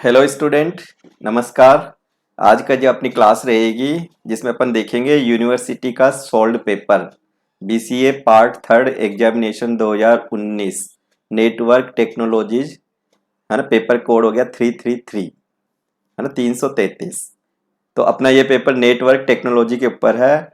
Hello student, नमस्कार। आज का जो अपनी क्लास रहेगी जिसमें अपन देखेंगे यूनिवर्सिटी का solved paper BCA part third examination 2019 network technologies, है ना। पेपर कोड हो गया 333, है ना, 333। तो अपना ये पेपर नेटवर्क टेक्नोलॉजी के ऊपर है।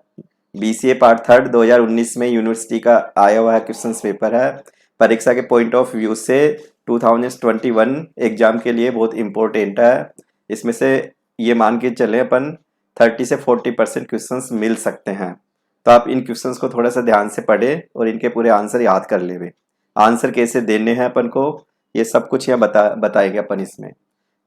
बीसीए पार्ट थर्ड 2019 में यूनिवर्सिटी का आया हुआ है क्वेश्चन पेपर है। परीक्षा के पॉइंट ऑफ व्यू से 2021 एग्जाम के लिए बहुत इंपॉर्टेंट है। इसमें से ये मान के चले अपन 30 से 40% क्वेश्चंस मिल सकते हैं। तो आप इन क्वेश्चंस को थोड़ा सा ध्यान से पढ़े और इनके पूरे आंसर याद कर ले। आंसर कैसे देने हैं अपन को, ये सब कुछ यहाँ बताएंगे अपन इसमें।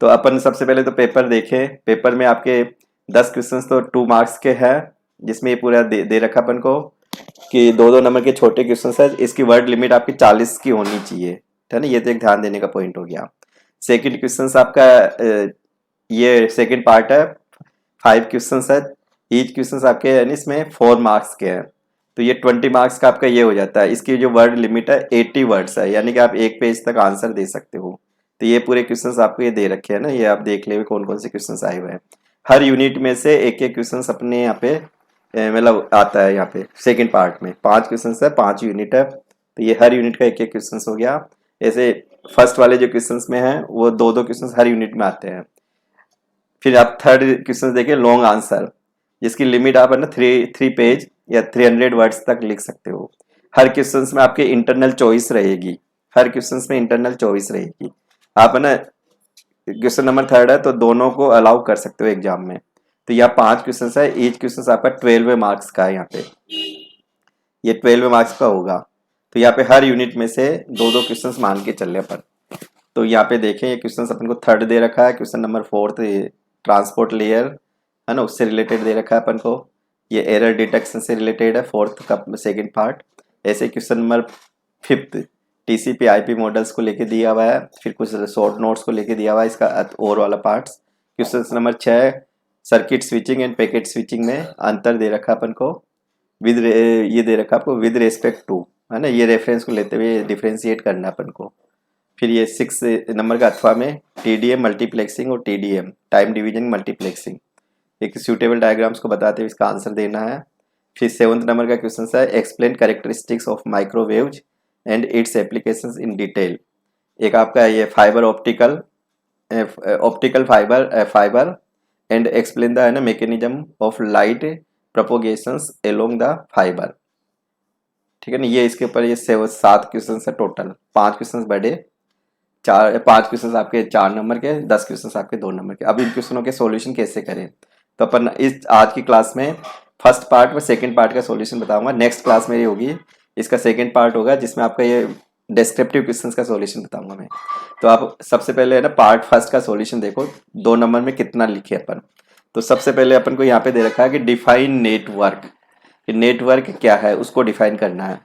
तो अपन सबसे पहले तो पेपर देखें। पेपर में आपके 10 क्वेश्चंस तो 2 मार्क्स के हैं, जिसमें ये पूरा दे रखा अपन को कि दो दो नंबर के छोटे क्वेश्चन है। इसकी वर्ड लिमिट आपकी 40 की होनी चाहिए, है ना। ये तो एक ध्यान देने का पॉइंट हो गया। सेकंड क्वेश्चन आपका ये सेकंड पार्ट है, 5 क्वेश्चन है। ईच क्वेश्चन आपके यानी इसमें 4 मार्क्स के हैं, तो ये 20 मार्क्स का आपका ये हो जाता है। इसकी जो वर्ड लिमिट है 80 वर्ड्स है, यानी कि आप एक पेज तक आंसर दे सकते हो। तो ये पूरे क्वेश्चंस आपको ये दे रखे हैं ना, ये आप देख ले कौन कौन से क्वेश्चंस आए हुए हैं। हर यूनिट में से एक एक क्वेश्चंस अपने यहाँ पे मतलब आता है। यहाँ पे सेकंड पार्ट में 5 क्वेश्चंस है, 5 यूनिट है, तो ये हर यूनिट का एक एक क्वेश्चंस हो गया। ऐसे फर्स्ट वाले जो क्वेश्चंस में है वो दो दो क्वेश्चंस हर यूनिट में आते हैं। फिर आप थर्ड क्वेश्चन देखिए, लॉन्ग आंसर, जिसकी लिमिट आप है ना थ्री पेज या 300 वर्ड्स तक लिख सकते हो। हर क्वेश्चन में आपके इंटरनल चॉइस रहेगी, हर क्वेश्चन में इंटरनल चॉइस रहेगी। आप है ना क्वेश्चन नंबर थर्ड है तो दोनों को अलाउ कर सकते हो एग्जाम में। तो यहाँ 5 क्वेश्चन है, ईच क्वेश्चन आपका 12 मार्क्स का है। यहाँ पे ये 12 मार्क्स का होगा। तो यहाँ पे हर यूनिट में से दो दो क्वेश्चन मान के चल रहे अपन। तो यहाँ पे देखें, ये क्वेश्चन अपन को थर्ड दे रखा है, question number fourth transport layer, है ना, उससे रिलेटेड दे रखा है अपन को। ये एरर डिटेक्शन से रिलेटेड है, फोर्थ का सेकंड पार्ट। ऐसे question number fifth TCP IP models को लेके दिया हुआ है। फिर कुछ शॉर्ट नोट्स को लेके दिया हुआ है, इसका और वाला parts. Question number 6 circuit switching end packet switching में अंतर दे रखा है अपन को। ये दे रखा है आपको विद रेस्पेक्ट टू, है ना, ये रेफरेंस को लेते हुए डिफ्रेंशिएट करना है अपन को। फिर ये 6 नंबर का अथवा में टीडीएम मल्टीप्लेक्सिंग और टीडीएम टाइम डिवीजन मल्टीप्लेक्सिंग, एक सूटेबल डायग्राम्स को बताते हुए इसका आंसर देना है। फिर 7th नंबर का क्वेश्चन है explain characteristics of microwaves and its applications in detail. एक आपका ये fibre optical fibre and explain the, है ना, mechanism of light propagations along the fibre. ठीक है ना। ये इसके ऊपर ये 7 क्वेश्चन है टोटल। 5 क्वेश्चन बड़े, 5 क्वेश्चन आपके 4 नंबर के, 10 क्वेश्चन आपके 2 नंबर के। अब इन क्वेश्चनों के सॉल्यूशन कैसे करें, तो अपन इस आज की क्लास में फर्स्ट पार्ट व सेकंड पार्ट का सॉल्यूशन बताऊंगा। नेक्स्ट क्लास मेरी होगी, इसका सेकंड पार्ट होगा जिसमें आपका ये डिस्क्रिप्टिव क्वेश्चंस का सॉल्यूशन बताऊंगा मैं। तो आप सबसे पहले है ना पार्ट फर्स्ट का सॉल्यूशन देखो, 2 नंबर में कितना लिखे अपन। तो सबसे पहले अपन को यहाँ पे दे रखा है कि डिफाइन नेटवर्क, कि नेटवर्क क्या है उसको डिफाइन करना है।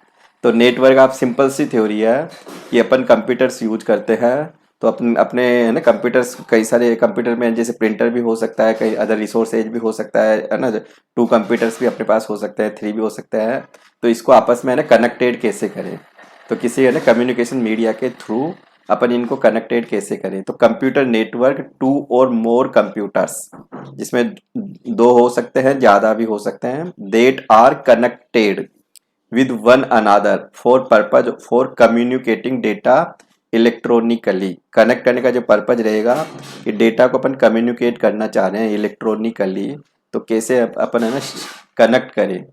तो नेटवर्क आप सिंपल सी थ्योरी है, ये अपन कंप्यूटर्स यूज करते हैं। तो अपने अपने है ना कंप्यूटर्स, कई सारे कंप्यूटर में जैसे प्रिंटर भी हो सकता है, कई अदर रिसोर्सेज भी हो सकता है ना। 2 कंप्यूटर्स भी अपने पास हो सकते हैं, 3 भी हो सकता है। तो इसको आपस में है ना कनेक्टेड कैसे करें, तो किसी है ना कम्युनिकेशन मीडिया के थ्रू अपन इनको कनेक्टेड कैसे करें। तो कंप्यूटर नेटवर्क 2 और मोर कंप्यूटर्स, जिसमें 2 हो सकते हैं, ज्यादा भी हो सकते हैं, that are connected with one another for purpose for communicating data electronically. Connect करने का जो पर्पज रहेगा कि डेटा को अपन कम्युनिकेट करना चाह रहे हैं इलेक्ट्रॉनिकली, तो कैसे अपन है ना कनेक्ट करें।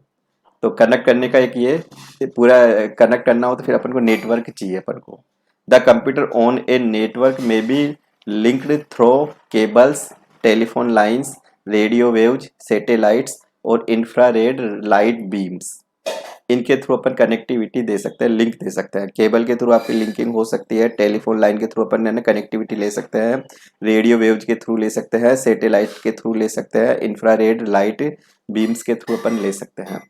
तो कनेक्ट करने का एक ये पूरा कनेक्ट करना हो तो फिर अपन को नेटवर्क चाहिए अपन को। The computer on a network में be linked through cables, telephone lines, radio waves, satellites और इंफ्रारेड लाइट बीम्स। इनके थ्रू अपन कनेक्टिविटी दे सकते हैं, लिंक दे सकते हैं। केबल के थ्रू आपकी लिंकिंग हो सकती है, टेलीफोन लाइन के थ्रू अपन है ना कनेक्टिविटी ले सकते हैं, रेडियो वेव्स के थ्रू ले सकते हैं, सैटेलाइट के थ्रू ले सकते हैं, इंफ्रारेड लाइट बीम्स के थ्रू अपन ले सकते हैं।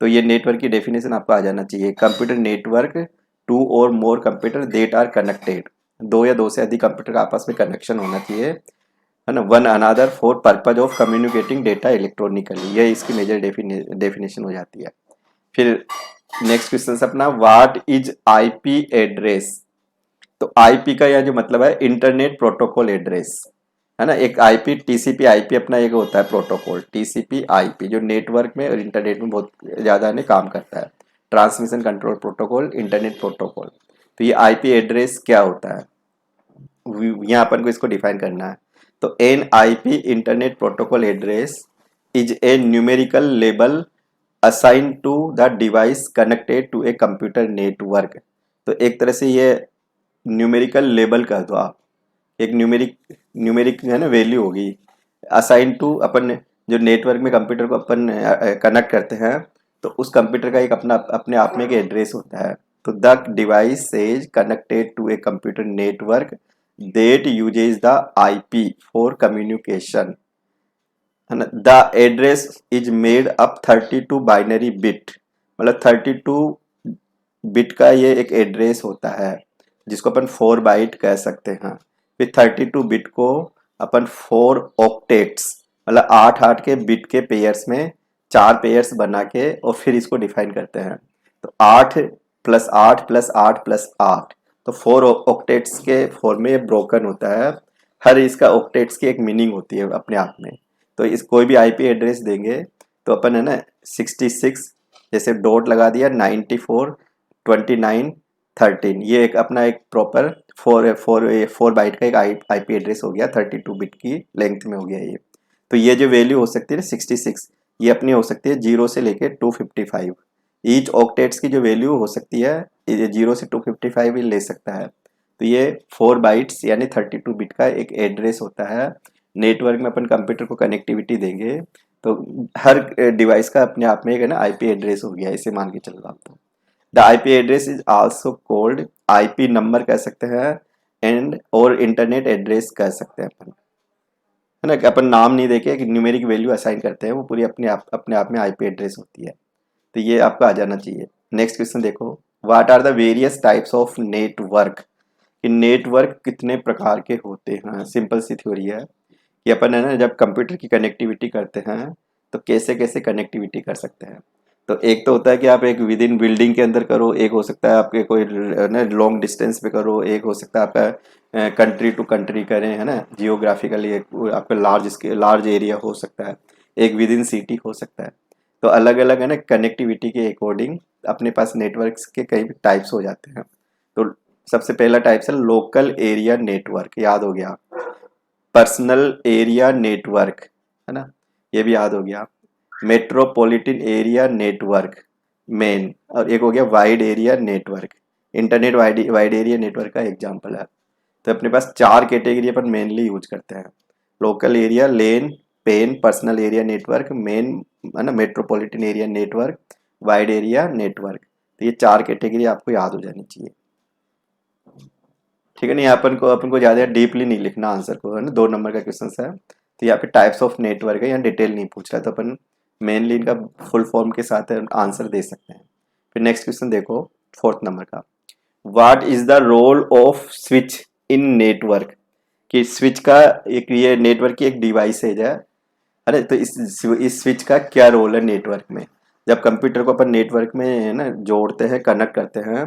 तो ये नेटवर्क की डेफिनेशन आपको आ जाना चाहिए। कंप्यूटर नेटवर्क 2 और मोर कंप्यूटर देट आर कनेक्टेड, 2 या 2 से अधिक कंप्यूटर का आपस में कनेक्शन होना चाहिए, है ना, one another for purpose of communicating data electronically. ये इसकी मेजर डेफिनेशन हो जाती है। फिर नेक्स्ट क्वेश्चन अपना व्हाट इज आईपी एड्रेस। तो आईपी का यह जो मतलब है इंटरनेट प्रोटोकॉल एड्रेस, है ना। एक आईपी टीसीपी आईपी अपना एक होता है प्रोटोकॉल, टीसीपी आईपी जो नेटवर्क में और इंटरनेट में बहुत ज़्यादा ने काम करता है। Transmission control protocol, internet protocol. तो ये आईपी एड्रेस क्या होता है, यहाँ अपन को इसको डिफाइन करना है। तो an I P internet protocol address is a numerical label assign to the device connected to a computer network. तो एक तरह से ये न्यूमेरिकल लेबल कर दो आप, एक न्यूमेरिक न्यूमेरिक है ना वैल्यू होगी असाइन टू अपन जो नेटवर्क में कंप्यूटर को अपन कनेक्ट करते हैं, तो उस कंप्यूटर का एक अपना अपने आप में एक एड्रेस होता है। तो the device is connected to a computer network that uses the IP for communication, है ना। The address is made up 32 binary bit, मतलब 32 बिट का ये एक एड्रेस होता है जिसको अपन 4 बाइट कह सकते हैं। फिर 32 बिट को अपन 4 ऑक्टेट्स मतलब 8 के बिट के पेयर्स में 4 पेयर्स बना के और फिर इसको डिफाइन करते हैं। तो 8 प्लस 8 प्लस 8 प्लस 8, तो 4 ऑक्टेट्स के फॉर्म में ये ब्रोकन होता है। हर इसका ऑक्टेट्स की एक मीनिंग होती है अपने आप में। तो इस कोई भी आईपी एड्रेस देंगे तो अपन है ना 66 जैसे डॉट लगा दिया 94 29 13, ये एक अपना एक प्रॉपर 4 बाइट का एक आईपी एड्रेस हो गया, 32 बिट की लेंथ में हो गया ये। तो ये जो वैल्यू हो सकती है ना 66, ये अपनी हो सकती है 0 से लेके 255। ईच ऑक्टेट्स की जो वैल्यू हो सकती है ये 0 से 255 ही ले सकता है। तो ये 4 बाइट्स यानी 32 बिट का एक एड्रेस होता है। नेटवर्क में अपन कंप्यूटर को कनेक्टिविटी देंगे तो हर डिवाइस का अपने आप में एक है ना आईपी एड्रेस हो गया, इसे मान के चल रहा आप। The IP address is also called IP number कह सकते हैं एंड और इंटरनेट एड्रेस कह सकते हैं अपन, है ना। कि अपन नाम नहीं देके एक न्यूमेरिक वैल्यू असाइन करते हैं, वो पूरी अपने आप में आईपी एड्रेस होती है। तो ये आपको आ जाना चाहिए। नेक्स्ट क्वेश्चन देखो, what are the various types of network, कि नेटवर्क कितने प्रकार के होते हैं। सिंपल सी थ्योरी है कि अपन है ना जब कंप्यूटर की कनेक्टिविटी करते हैं तो कैसे कैसे कनेक्टिविटी कर सकते हैं। तो एक तो होता है कि आप एक विद इन बिल्डिंग के अंदर करो, एक हो सकता है आपके कोई ना लॉन्ग डिस्टेंस पे करो, एक हो सकता है आपका कंट्री टू कंट्री करें, है ना, जियोग्राफिकली एक आपका लार्ज एरिया हो सकता है, एक विद इन सिटी हो सकता है। तो अलग अलग है ना कनेक्टिविटी के अकॉर्डिंग अपने पास नेटवर्क्स के कई टाइप्स हो जाते हैं। तो सबसे पहला टाइप्स है लोकल एरिया नेटवर्क, याद हो गया। पर्सनल एरिया नेटवर्क, है ना, ये भी याद हो गया। मेट्रोपॉलिटन एरिया नेटवर्क मेन, और एक हो गया wide area network. Internet wide area network का एग्जांपल है। तो अपने पास 4 कैटेगरी अपन मेनली यूज करते हैं, local area, LAN, PAN, personal area network, MAN, है ना, metropolitan area network, wide area network. तो ये 4 कैटेगरी आपको याद हो जानी चाहिए, ठीक है। नहीं अपन को ज़्यादा डीपली नहीं लिखना आंसर को, है ना, 2 नंबर का क्वेश्चन है। तो यहाँ पे टाइप्स ऑफ नेटवर्क है, यहाँ डिटेल नहीं पूछ रहा है, तो अपन मेनली इनका फुल फॉर्म के साथ आंसर दे सकते हैं। फिर नेक्स्ट क्वेश्चन देखो 4th नंबर का, what is the role of switch in network, कि स्विच का एक ये नेटवर्क की एक डिवाइस है। अरे तो इस स्विच का क्या रोल है नेटवर्क में। जब कंप्यूटर को अपन नेटवर्क में है ना जोड़ते हैं, कनेक्ट करते हैं,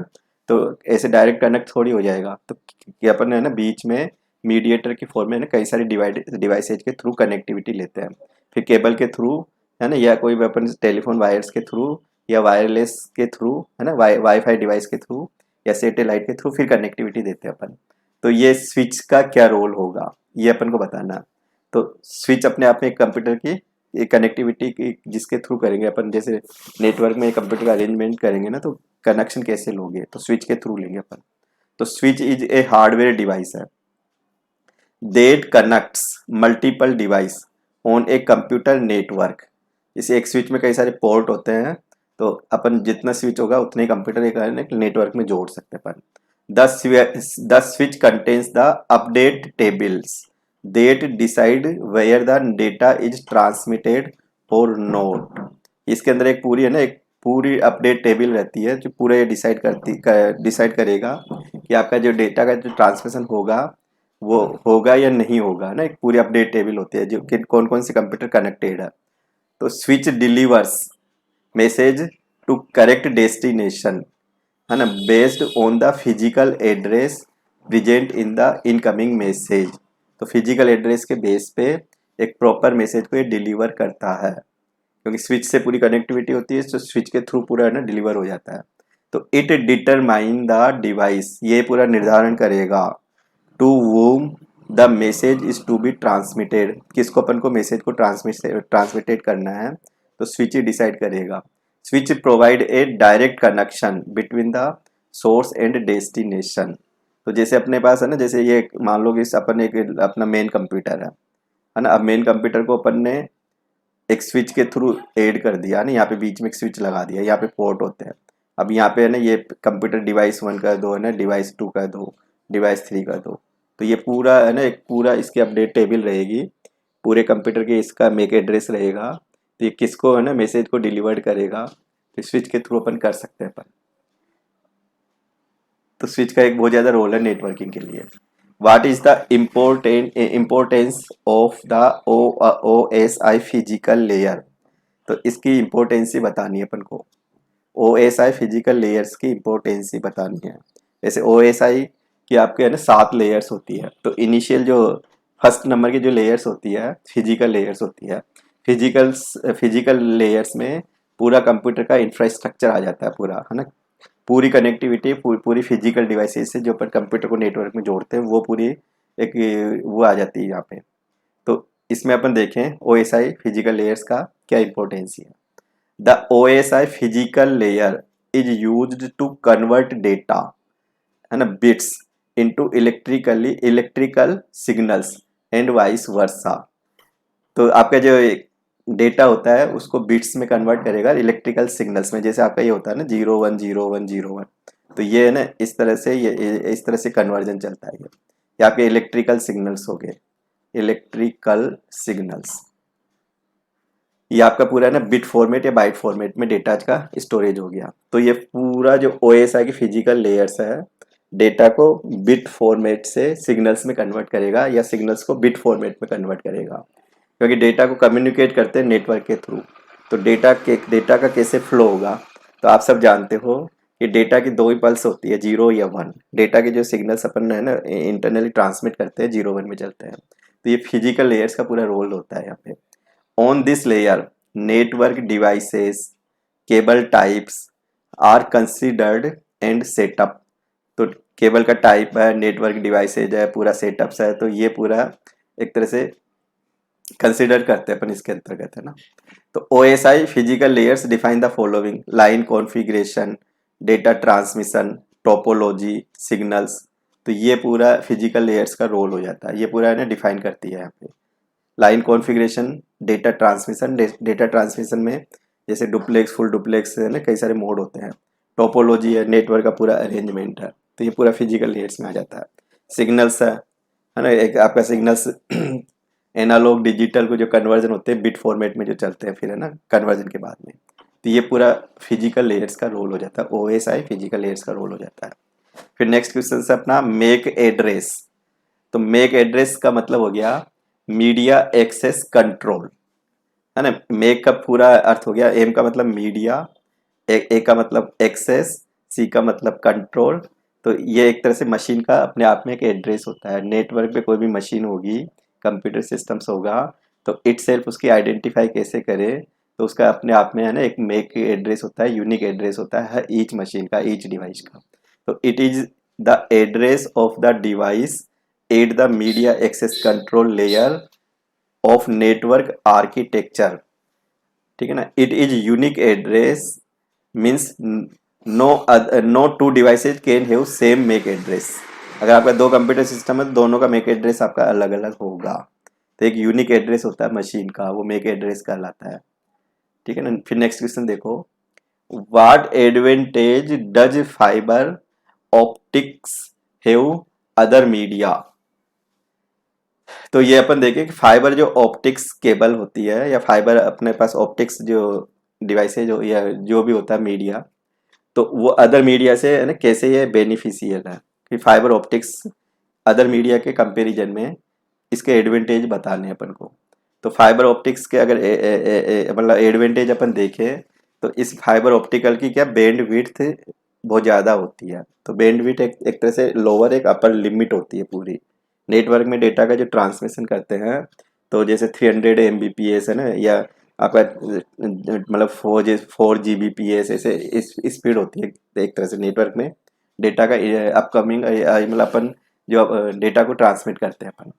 तो ऐसे डायरेक्ट कनेक्ट थोड़ी हो जाएगा। तो कि अपन है ना बीच में मीडिएटर की फॉर्म में है ना कई सारी डिवाइसेज के थ्रू कनेक्टिविटी लेते हैं, फिर केबल के थ्रू, है ना, या कोई भी अपन टेलीफोन वायर्स के थ्रू या वायरलेस के थ्रू, है ना, वाईफाई डिवाइस के थ्रू या सैटेलाइट के थ्रू फिर कनेक्टिविटी देते हैं अपन। तो ये स्विच का क्या रोल होगा ये अपन को बताना है। तो स्विच अपने आप में एक कंप्यूटर की एक कनेक्टिविटी की जिसके थ्रू करेंगे अपन, जैसे नेटवर्क में कंप्यूटर का अरेंजमेंट करेंगे ना, तो कनेक्शन कैसे लोगे, तो स्विच के थ्रू लेंगे अपन। तो switch is a hardware device है that connects multiple device on a computer network. इसे एक स्विच में कई सारे पोर्ट होते हैं, तो अपन जितना स्विच होगा उतने ही कंप्यूटर एक नेटवर्क में जोड़ सकते हैं अपन। The switch contains the update tables that decide where the data is transmitted or not. इसके अंदर एक पूरी है ना एक पूरी अपडेट टेबल रहती है जो पूरा ये डिसाइड करेगा कि आपका जो डेटा का जो ट्रांसमिशन होगा वो होगा या नहीं होगा ना। एक पूरी अपडेट टेबल होती है जो कि कौन कौन से कंप्यूटर कनेक्टेड है। तो switch delivers message to correct destination, है ना, based on the physical address present in the incoming message. तो फिजिकल एड्रेस के बेस पे एक प्रॉपर मैसेज को ये डिलीवर करता है, क्योंकि स्विच से पूरी कनेक्टिविटी होती है, तो स्विच के थ्रू पूरा है ना डिलीवर हो जाता है। तो इट डिटरमाइन द डिवाइस, ये पूरा निर्धारण करेगा to whom the message is to be transmitted, किसको अपन को मैसेज को ट्रांसमिटेड करना है, तो स्विच ही डिसाइड करेगा। Switch provide a direct connection between the source and destination. तो जैसे अपने पास है ना, जैसे ये मान लो कि अपन एक अपना मेन कंप्यूटर है ना, अब मेन कंप्यूटर को अपन ने एक स्विच के थ्रू ऐड कर दिया ना, यहाँ पे बीच में एक स्विच लगा दिया, यहाँ पे पोर्ट होते हैं। अब यहाँ पे है ना ये कंप्यूटर डिवाइस 1 कर दो, है ना डिवाइस 2 कर दो, डिवाइस 3 कर दो, तो ये पूरा है ना एक पूरा इसकी अपडेट टेबल रहेगी, पूरे कंप्यूटर के इसका मेक एड्रेस रहेगा, तो ये किसको है ना मैसेज को डिलीवर करेगा, तो स्विच के थ्रू अपन कर सकते हैं अपन। तो स्विच का एक बहुत ज़्यादा रोल है नेटवर्किंग के लिए। What is the importance of the O S I physical layer, तो इसकी इम्पोर्टेंसी बतानी है अपन को। O S I physical layers की इम्पोर्टेंसी बतानी है। जैसे ओ एस आई की आपके है ना 7 लेयर्स होती है, तो इनिशियल जो फर्स्ट नंबर की जो लेयर्स होती है फिजिकल लेयर्स होती है। फिजिकल लेयर्स में पूरा कंप्यूटर का इंफ्रास्ट्रक्चर आ जाता है पूरा, है ना, पूरी कनेक्टिविटी पूरी फिजिकल डिवाइसेस से जो अपन कंप्यूटर को नेटवर्क में जोड़ते हैं वो पूरी एक वो आ जाती है यहाँ पे। तो इसमें अपन देखें O S I physical layers का क्या इंपॉर्टेंस है। The O S I physical layer is used to convert data, है ना, bits into electrical signals and vice versa. तो आपका जो डेटा होता है उसको बिट्स में कन्वर्ट करेगा इलेक्ट्रिकल सिग्नल्स में, जैसे आपका ये होता है ना 010101, तो ये है ना इस तरह से ये इस तरह से कन्वर्जन चलता है। ये आपके इलेक्ट्रिकल सिग्नल्स हो गए, इलेक्ट्रिकल सिग्नल्स। ये आपका पूरा है ना बिट फॉर्मेट या बाइट फॉर्मेट में डेटा का स्टोरेज हो गया। तो ये पूरा जो ओएसआई की फिजिकल लेयर्स है डेटा को बिट फॉर्मेट से सिग्नल्स में कन्वर्ट करेगा या सिग्नल्स को बिट फॉर्मेट में कन्वर्ट करेगा, क्योंकि डेटा को कम्युनिकेट करते हैं नेटवर्क के थ्रू। तो डेटा का कैसे फ्लो होगा, तो आप सब जानते हो कि डेटा की 2 ही पल्स होती है, 0 या 1। डेटा के जो सिग्नल्स अपन है ना इंटरनली ट्रांसमिट करते हैं 0-1 में चलते हैं। तो ये फिजिकल लेयर्स का पूरा रोल होता है यहाँ पे। On this layer, network devices, cable types are considered and set up। तो केबल का टाइप है, नेटवर्क डिवाइसेज है, पूरा सेटअप्स है, तो ये पूरा एक तरह से कंसिडर करते हैं अपन इसके अंतर्गत, है ना। तो O S I physical layers define the following: line configuration, data transmission, topology, signals. तो ये पूरा फिजिकल लेयर्स का रोल हो जाता है, ये पूरा है ना डिफाइन करती है यहाँ पे। लाइन कॉन्फ़िगरेशन, डेटा ट्रांसमिशन में जैसे डुप्लेक्स, फुल डुप्लेक्स है ना, कई सारे मोड होते हैं। टोपोलॉजी है, नेटवर्क का पूरा अरेंजमेंट है, तो ये पूरा फिजिकल लेयर्स में आ जाता है। सिग्नल्स है ना, एक आपका सिग्नल्स एनालॉग डिजिटल को जो कन्वर्जन होते हैं बिट फॉर्मेट में जो चलते हैं फिर, है ना, कन्वर्जन के बाद में। तो ये पूरा फिजिकल लेयर्स का रोल हो जाता है, O S I physical layers का रोल हो जाता है। फिर नेक्स्ट क्वेश्चन से अपना मेक एड्रेस। तो मेक एड्रेस का मतलब हो गया मीडिया एक्सेस कंट्रोल, है ना। मेक का पूरा अर्थ हो गया, एम का मतलब मीडिया, ए का मतलब एक्सेस, सी का मतलब कंट्रोल। तो ये एक तरह से मशीन का अपने आप में एक एड्रेस होता है। नेटवर्क पे कोई भी मशीन होगी, कंप्यूटर सिस्टम्स होगा, तो इट सेल्फ उसकी आइडेंटिफाई कैसे करे, तो उसका अपने आप में है ना एक मेक एड्रेस होता है, यूनिक एड्रेस होता है ईच मशीन का, ईच डिवाइस का। तो it is the address of the device at the media access control layer of network architecture, ठीक है ना। It is unique address means no two devices can have same MAC address. अगर आपका 2 computer system है तो दोनों का make address आपका अलग अलग होगा। तो एक यूनिक एड्रेस होता है मशीन का, वो मेक एड्रेस कहलाता है, ठीक है ना। फिर नेक्स्ट क्वेश्चन देखो, what advantage does fibre optics have other media. तो ये अपन देखें कि फाइबर जो ऑप्टिक्स केबल होती है या फाइबर अपने पास ऑप्टिक्स जो डिवाइस है जो या जो भी होता है मीडिया, तो वो अदर मीडिया से है ना कैसे ये बेनिफिशियल है, कि फाइबर ऑप्टिक्स अदर मीडिया के कंपैरिजन में इसके एडवांटेज बताने हैं अपन को। तो फाइबर ऑप्टिक्स के अगर मतलब एडवांटेज अपन देखें तो इस फाइबर ऑप्टिकल की क्या बैंड विड्थ बहुत ज़्यादा होती है। तो बैंड विड्थ एक तरह से लोअर एक अपर लिमिट होती है पूरी, नेटवर्क में डेटा का जो ट्रांसमिशन करते हैं, तो जैसे 300 Mbps है ना, या आपका मतलब 4 Gbps ऐसे इस स्पीड होती है एक तरह से नेटवर्क में डेटा का अपकमिंग मतलब अपन जो डेटा को ट्रांसमिट करते हैं अपन।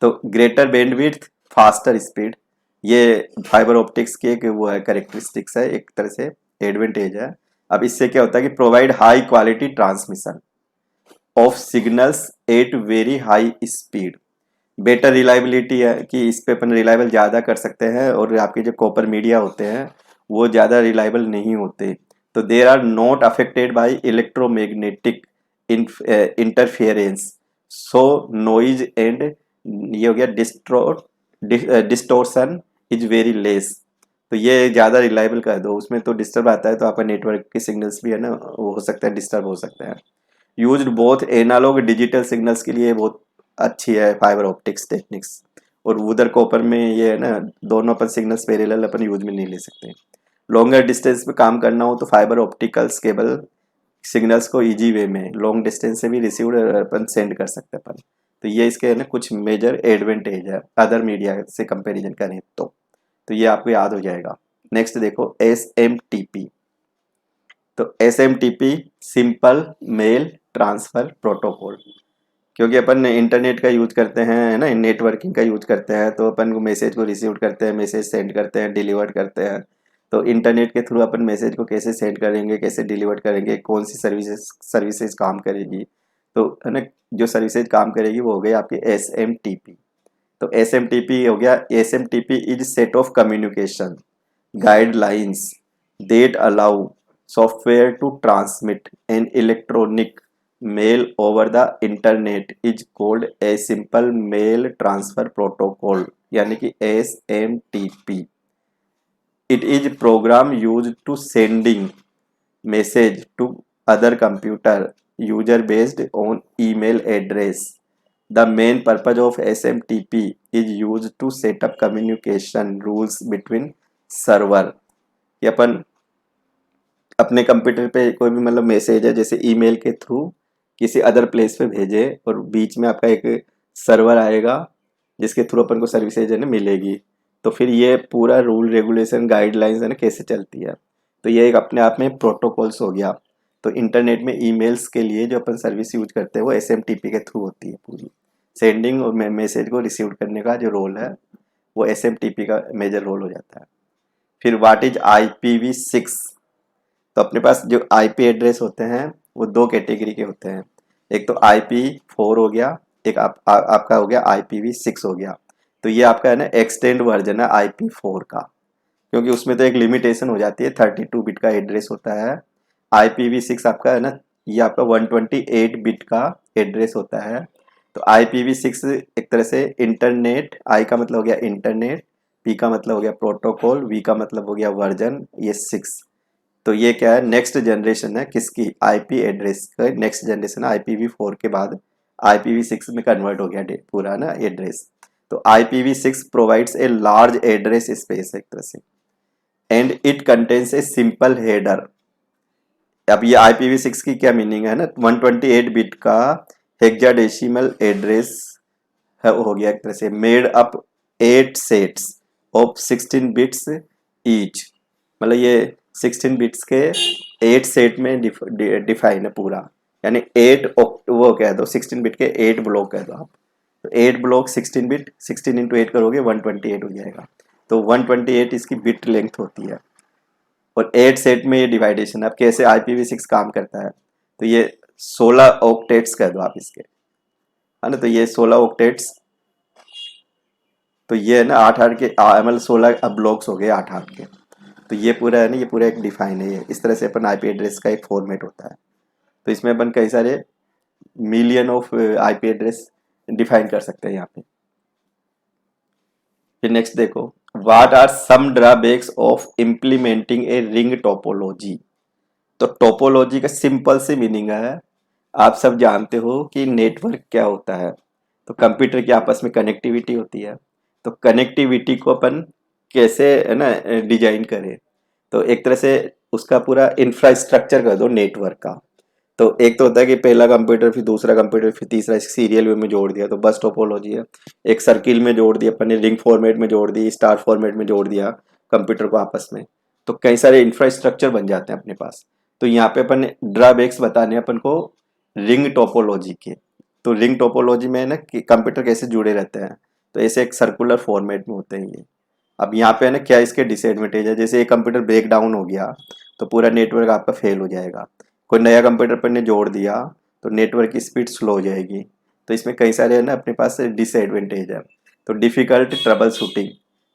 तो ग्रेटर बैंडविड्थ, फास्टर स्पीड, ये फाइबर ऑप्टिक्स की एक वो है कैरेक्टरिस्टिक्स है, एक तरह से एडवांटेज है। अब इससे क्या होता है कि provide high quality transmission of signals at very high speed. Better reliability है कि इस पे अपन रिलायबल ज़्यादा कर सकते हैं, और आपके जो कॉपर मीडिया होते हैं वो ज़्यादा रिलायबल नहीं होते। तो there are not affected by electromagnetic interference, so noise and ये हो गया डिस्टोर्सन इज वेरी लेस। तो ये ज़्यादा रिलायबल कर दो, उसमें तो डिस्टर्ब आता है तो आपका नेटवर्क के सिग्नल्स भी है ना वो हो सकता है डिस्टर्ब हो सकते हैं। Used both analogue digital signals के लिए बहुत अच्छी है फाइबर ऑप्टिक्स टेक्निक्स, और उधर कॉपर में ये है ना दोनों अपन सिग्नल्स पैरेलल अपन यूज में नहीं ले सकते। लॉन्गर डिस्टेंस पे काम करना हो तो फाइबर ऑप्टिकल्स केबल सिग्नल्स को इजी वे में लॉन्ग डिस्टेंस से भी रिसीव्ड अपन सेंड कर सकते हैं अपन। तो ये इसके है ना कुछ मेजर एडवांटेज है अदर मीडिया से कंपैरिजन करें तो ये आपको याद हो जाएगा। नेक्स्ट देखो SMTP। तो SMTP simple mail transfer protocol, क्योंकि अपन इंटरनेट का यूज करते हैं है ना, नेटवर्किंग का यूज करते हैं, तो अपन को मैसेज को रिसीव करते हैं, मैसेज सेंड करते हैं, डिलीवर करते हैं। तो इंटरनेट के थ्रू अपन मैसेज को कैसे सेंड करेंगे, कैसे डिलीवर करेंगे, कौन सी सर्विसेज काम करेगी, तो है ना जो सर्विसेज काम करेगी वो हो गई आपकी SMTP। तो SMTP हो गया, SMTP is set of communication guidelines that allow software to transmit an electronic mail over the internet is called a simple mail transfer protocol, यानी कि SMTP। It is program used to sending message to other computer user based on email address. The main purpose of SMTP is used to set up communication rules between server। कि अपन अपने computer पे कोई भी मतलब message है जैसे email के through किसी अदर प्लेस पे भेजे, और बीच में आपका एक सर्वर आएगा जिसके थ्रू अपन को सर्विसेज है ना मिलेगी। तो फिर ये पूरा रूल रेगुलेशन गाइडलाइंस है ना कैसे चलती है, तो ये एक अपने आप में प्रोटोकॉल्स हो गया। तो इंटरनेट में ईमेल्स के लिए जो अपन सर्विस यूज करते हैं वो SMTP के थ्रू होती है पूरी। सेंडिंग और मैसेज को रिसीव करने का जो रोल है वो SMTP का मेजर रोल हो जाता है। फिर व्हाट इज IPv6। तो अपने पास जो IP एड्रेस होते हैं वो दो कैटेगरी के होते हैं, एक तो IP4 हो गया, एक आपका हो गया IPv6 हो गया। तो ये आपका है ना एक्सटेंड वर्जन है IP4 का, क्योंकि उसमें तो एक लिमिटेशन हो जाती है 32 बिट का एड्रेस होता है। IPv6 आपका है ना ये आपका 128 बिट का एड्रेस होता है। तो IPv6 एक तरह से इंटरनेट, I का मतलब हो गया इंटरनेट, P का मतलब हो गया प्रोटोकॉल, V का मतलब हो गया वर्जन, ये 6। तो ये क्या है नेक्स्ट जनरेशन है किसकी, IP एड्रेस का नेक्स्ट जनरेशन है। IPv4 के बाद IPv6 में कन्वर्ट हो गया पूरा ना एड्रेस। तो IPv6 provides a large address space एक तरह से, and it contains a simple header. अब ये IPv6 की क्या मीनिंग है ना, 128 बिट का हेक्साडेसिमल एड्रेस है हो गया एक तरह से, made up 8 sets of 16 bits each. मतलब ये 16 बिट्स के 8 सेट में डिफाइन है पूरा, यानी 8 वो कह दो 16 बिट के 8 ब्लॉक कह दो आप। तो 8 ब्लॉक 16 बिट, 16 इंटू 8 करोगे 128 हो जाएगा। तो 128 इसकी बिट लेंथ होती है, और 8 सेट में ये डिवाइडेशन। अब कैसे IPv6 काम करता है, तो ये 16 ऑक्टेट्स कह दो आप इसके, है ना। तो ये 16 ऑक्टेट्स, तो ये है ना 8 के मतलब 16 ब्लॉक्स हो गए 8 के। तो ये पूरा है ना ये पूरा एक डिफाइन है, ये इस तरह से अपन IP एड्रेस का एक फॉर्मेट होता है। तो इसमें अपन कई सारे million of IP address define कर सकते हैं यहाँ पे। फिर नेक्स्ट देखो, what are some drawbacks of implementing a ring topology. तो टोपोलॉजी का सिंपल सी मीनिंग है, आप सब जानते हो कि नेटवर्क क्या होता है। तो कंप्यूटर की आपस में कनेक्टिविटी होती है, तो कनेक्टिविटी को अपन कैसे है ना डिजाइन करें, तो एक तरह से उसका पूरा इंफ्रास्ट्रक्चर कर दो नेटवर्क का। तो एक तो होता है कि पहला कंप्यूटर, फिर दूसरा कंप्यूटर, फिर तीसरा, सीरियल वे में जोड़ दिया, तो बस टोपोलॉजी है। एक सर्किल में जोड़ दिया अपन ने, रिंग फॉर्मेट में जोड़ दी, स्टार फॉर्मेट में जोड़ दिया कंप्यूटर को आपस में, तो कई सारे इंफ्रास्ट्रक्चर बन जाते हैं अपने पास। तो यहाँ पे अपन ड्रॉबैक्स बताने हैं अपन को रिंग टोपोलॉजी के। तो रिंग टोपोलॉजी में है ना कि कंप्यूटर कैसे जुड़े रहते हैं, तो ऐसे एक सर्कुलर फॉर्मेट में होते हैं ये। अब यहाँ पे है ना क्या इसके डिसएडवांटेज है, जैसे एक कंप्यूटर ब्रेक डाउन हो गया तो पूरा नेटवर्क आपका फेल हो जाएगा। कोई नया कंप्यूटर पर ने जोड़ दिया तो नेटवर्क की स्पीड स्लो हो जाएगी। तो इसमें कई सारे है ना अपने पास डिसएडवांटेज है। तो difficult trouble shooting,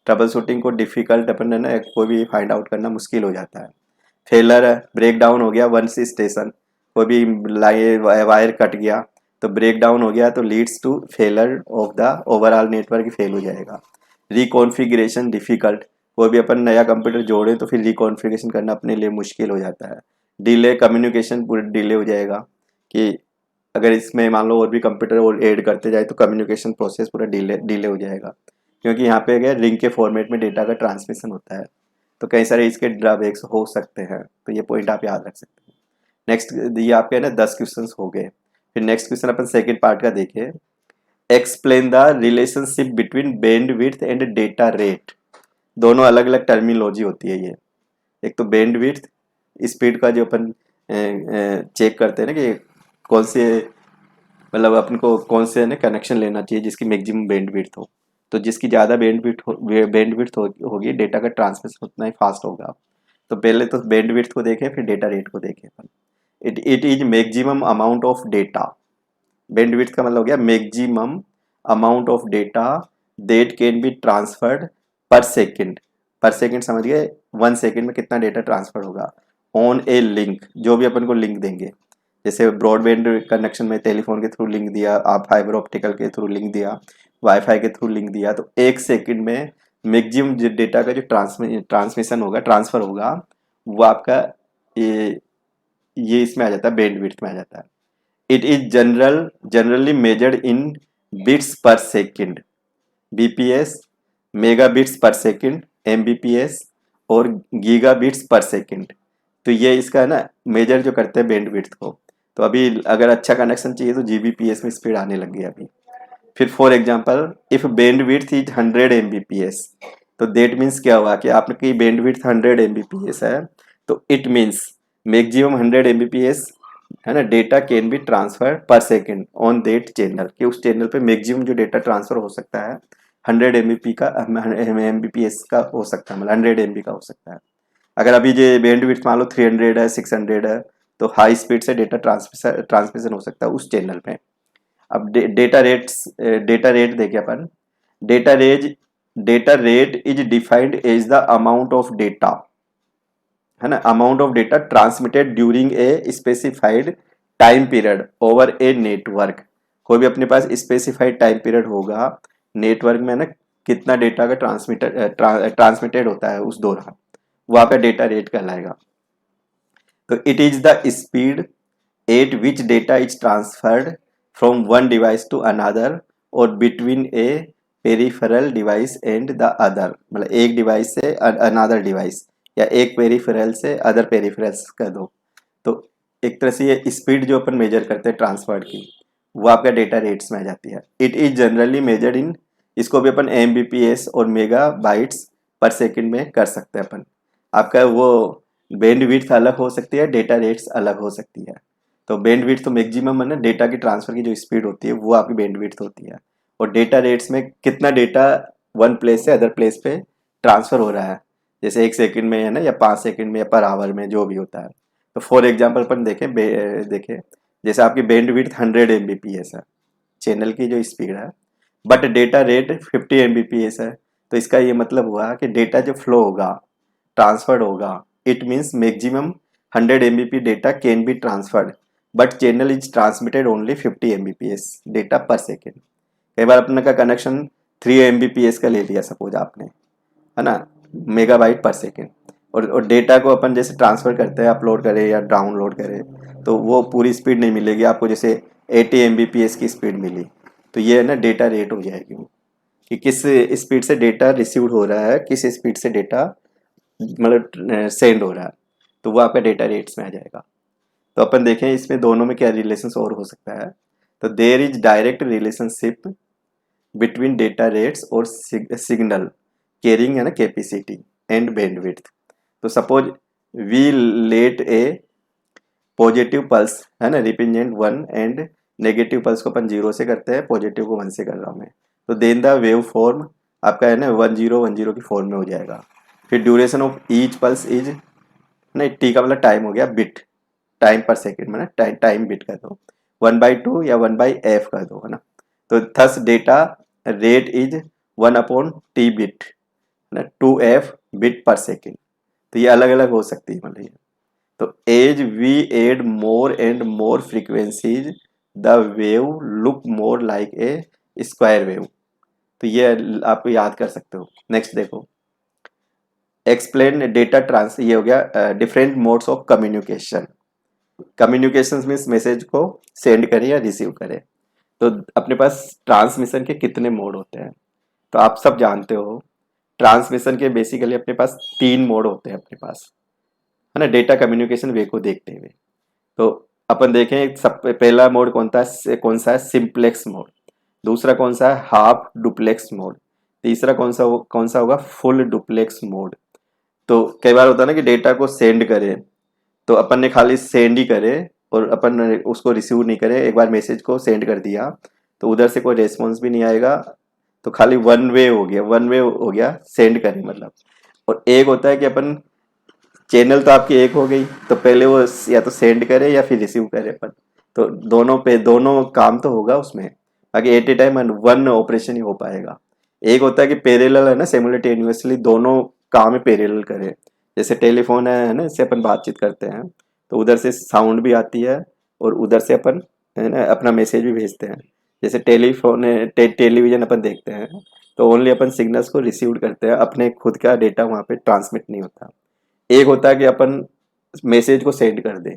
trouble shooting को डिफ़िकल्ट अपन है ना कोई भी फाइंड आउट करना मुश्किल हो जाता है। फेलर है, ब्रेक डाउन हो गया वन सी स्टेशन, कोई भी वायर कट गया तो ब्रेक डाउन हो गया तो leads to failure of the overall network, fail हो जाएगा। रिकॉन्फ़िगरेशन डिफ़िकल्ट, कोई भी अपन नया कंप्यूटर जोड़े तो फिर रिकॉन्फ़िगरेशन करना अपने लिए मुश्किल हो जाता है। डिले, कम्युनिकेशन पूरा डिले हो जाएगा कि अगर इसमें मान लो और भी कंप्यूटर और ऐड करते जाए तो कम्युनिकेशन प्रोसेस पूरा डिले डिले हो जाएगा, क्योंकि यहाँ पे क्या रिंग के फॉर्मेट में डेटा का ट्रांसमिशन होता है। तो कई सारे इसके ड्रॉबैक्स हो सकते हैं, तो ये पॉइंट आप याद रख सकते हैं। नेक्स्ट, ये आपके ना 10 क्वेश्चंस हो गए। फिर नेक्स्ट क्वेश्चन अपन सेकंड पार्ट का देखें। Explain the relationship between bandwidth and data rate. दोनों अलग अलग टर्मिनोलॉजी होती है ये। एक तो बैंडविड्थ, स्पीड का जो अपन चेक करते हैं ना कि कौन से, मतलब अपन को कौन से ना कनेक्शन लेना चाहिए जिसकी मैक्सिमम बैंडविड्थ हो। तो जिसकी ज़्यादा बैंडविड्थ होगी डेटा का ट्रांसमिशन उतना ही फास्ट होगा। तो पहले तो बैंडविड्थ को देखें, फिर डेटा रेट को देखें अपन। It is maximum amount of data. Bandwidth का मतलब हो गया maximum amount of data that can be transferred per second. Per second समझ गए, 1 सेकेंड में कितना डेटा ट्रांसफर होगा ऑन ए लिंक, जो भी अपन को लिंक देंगे। जैसे ब्रॉडबैंड कनेक्शन में टेलीफोन के थ्रू लिंक दिया, आप फाइबर ऑप्टिकल के थ्रू लिंक दिया, वाईफाई के थ्रू लिंक दिया, तो 1 सेकेंड में मैक्सिमम डेटा का जो ट्रांसमिशन होगा, ट्रांसफर होगा, वो आपका ये ये इसमें आ जाता है, बैंडविड्थ में आ जाता है। It is generally measured in bits पर सेकेंड, बीपीएस, मेगा बिट्स पर सेकेंड, एमबीपीएस, और गीगा बिट्स पर सेकेंड। तो ये इसका है ना मेजर जो करते हैं बैंडविड्थ को। तो अभी अगर अच्छा कनेक्शन चाहिए तो जीबीपीएस में स्पीड आने लग गई अभी। फिर for example if bandwidth is 100 Mbps, तो दैट मीन्स क्या हुआ कि आपकी बैंडविड्थ 100 एमबीपीएस है, तो इट मीन्स मैक्सिमम 100 एमबीपीएस है ना डेटा कैन बी ट्रांसफर पर सेकेंड ऑन दैट चैनल, कि उस चैनल पे मैक्सिमम जो डेटा ट्रांसफर हो सकता है 100 एमबीपी का, एमबीपीएस का हो सकता है, मतलब 100 एमबी का हो सकता है। अगर अभी जो बैंडविड्थ मान लो 300 है, 600 है, तो हाई स्पीड से डेटा ट्रांसमिशन हो सकता है उस चैनल पे। अब डेटा रेट देखे अपन। Data rate data rate is defined as the amount of data, है ना, amount of data transmitted during a specified time period over a network. कोई भी अपने पास स्पेसिफाइड टाइम पीरियड होगा नेटवर्क में ना, कितना डेटा का ट्रांसमिटेड होता है उस दौरान, वो आपका डेटा रेट कहलाएगा। तो it is the speed at which data is transferred from one device to another or between a peripheral device and the other, मतलब एक डिवाइस से अनदर डिवाइस, या एक पेरिफेरल से अदर पेरिफेरल्स कर दो। तो एक तरह से ये स्पीड जो अपन मेजर करते हैं ट्रांसफर की, वो आपका डेटा रेट्स में आ जाती है। It is generally measured in, इसको भी अपन एमबीपीएस और मेगा बाइट्स पर सेकंड में कर सकते हैं अपन। आपका वो बैंडविड्थ अलग हो सकती है, डेटा रेट्स अलग हो सकती है। तो बैंडविड्थ तो मैक्सिमम है ना डेटा की ट्रांसफर की जो स्पीड होती है वो आपकी बैंडविड्थ होती है, और डेटा रेट्स में कितना डेटा वन प्लेस से अदर प्लेस पे ट्रांसफर हो रहा है, जैसे 1 सेकंड में है ना, या 5 सेकंड में, या पर आवर में, जो भी होता है। तो फॉर एग्जाम्पल अपन देखें जैसे आपकी बैंडविड्थ 100 एमबीपीएस है, चैनल की जो स्पीड है, बट डेटा रेट 50 एमबीपीएस है। तो इसका ये मतलब हुआ कि डेटा जो फ्लो होगा, ट्रांसफर्ड होगा, it means maximum 100 MBP data can be transferred, but channel is transmitted only 50 MBPS data per second. कई बार अपने का कनेक्शन 3 एमबीपीएस का ले लिया सपोज आपने, है ना, मेगाबाइट पर सेकेंड, और डेटा को अपन जैसे ट्रांसफ़र करते हैं, अपलोड करें या डाउनलोड करें, तो वो पूरी स्पीड नहीं मिलेगी आपको, जैसे 80 एमबीपीएस की स्पीड मिली। तो ये है ना डेटा रेट हो जाएगी वो, कि किस स्पीड से डेटा रिसीव्ड हो रहा है, किस स्पीड से डेटा मतलब सेंड हो रहा है, तो वो आपका डेटा रेट्स में आ जाएगा। तो अपन देखें इसमें दोनों में क्या रिलेशन और हो सकता है। तो there is direct relationship between data rates और सिग्नल कैरिंग है ना कैपेसिटी एंड बैंडविड्थ। तो suppose we let a positive pulse है ना रिप्रेजेंट 1 एंड नेगेटिव पल्स को अपन 0 से करते हैं, पॉजिटिव को 1 से कर रहा हूँ मैं। तो देन द वेव फॉर्म आपका है ना 1010 की फॉर्म में हो जाएगा। फिर duration of each pulse is नहीं, टी का मतलब टाइम हो गया, बिट टाइम पर सेकेंड में ना टाइम बिट कर दो, 1/2 या 1/f कर दो है ना। तो thus data rate is 1/t bit ना 2f बिट पर सेकेंड। तो ये अलग अलग हो सकती है मतलब ये। तो as we add more and more frequencies the wave look more like a square wave. तो ये आप याद कर सकते हो। नेक्स्ट देखो, एक्सप्लेन डेटा ट्रांस, ये हो गया different modes of communication. Communication means message को सेंड करे या रिसीव करे। तो अपने पास ट्रांसमिशन के कितने मोड होते हैं, तो आप सब जानते हो। ट्रांसमिशन के बेसिकली अपने पास 3 मोड होते हैं अपने पास है ना, डेटा कम्युनिकेशन वे को देखते हुए। तो अपन देखें सब पहला मोड कौन सा है, सिंप्लेक्स मोड। दूसरा कौन सा है, हाफ डुप्लेक्स मोड। तीसरा कौन सा होगा, फुल डुप्लेक्स मोड। तो कई बार होता है ना कि डेटा को सेंड करे, तो अपन ने खाली सेंड ही करे और अपन उसको रिसीव नहीं करे। एक बार मैसेज को सेंड कर दिया तो उधर से कोई रेस्पॉन्स भी नहीं आएगा, तो खाली वन वे हो गया सेंड करें मतलब। और एक होता है कि अपन चैनल तो आपकी एक हो गई, तो पहले वो या तो सेंड करे या फिर रिसीव करे अपन। तो दोनों काम तो होगा उसमें, बाकी at a time one operation ही हो पाएगा। एक होता है कि पैरेलल है ना, सिमुलेटेनियसली दोनों काम पैरेलल करे। जैसे टेलीफोन है ना, इससे अपन बातचीत करते हैं तो उधर से साउंड भी आती है और उधर से अपन है ना अपना मैसेज भी भेजते हैं। जैसे टेलीफोन टेलीविजन अपन देखते हैं तो ओनली अपन सिग्नल्स को रिसीव करते हैं, अपने खुद का डेटा वहाँ पे ट्रांसमिट नहीं होता। एक होता है कि अपन मैसेज को सेंड कर दें